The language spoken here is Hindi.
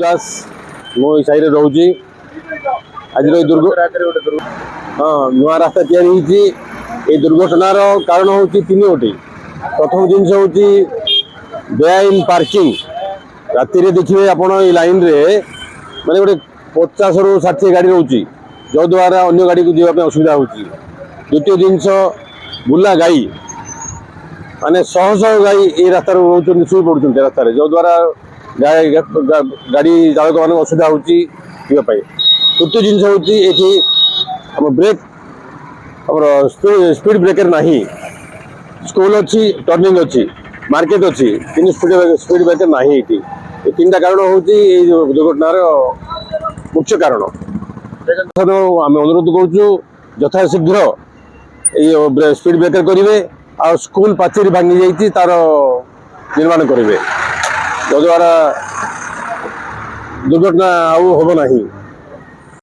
दास मो साई रोचे आज हाँ नुआ रास्ता या दुर्घटनार कारण हूँ तीन गोटी। प्रथम जिनस हूँ बेआईन पार्किंग राति देखिए आपण लाइन रे माने गोटे 50 रू 60 गाड़ी रोचे जो द्वारा अन्य गाड़ी को जीवाई असुविधा हो। द्वितीय जिनस बुला गाई माने शह शह गाई ये रास्तार रोच शुई पड़ुं रास्तार जो द्वारा गाड़ी चालक मान असुविधा होगापी। तृतीय जिनस हूँ ब्रेक स्पीड ब्रेकर नहीं स्कूल अच्छी टर्निंग अच्छी मार्केट अच्छी कि स्पीड ब्रेकर नहीं ये तीन कारण हूँ दुर्घटनार मुख्य कारण। आम अनुरोध करुचु यथाशीघ्र ये स्पीड ब्रेकर करेंगे आ स्कूल पाचेरी भांगी जाइए तार निर्माण करेंगे जो द्वारा दुर्घटना आउ हम नहीं।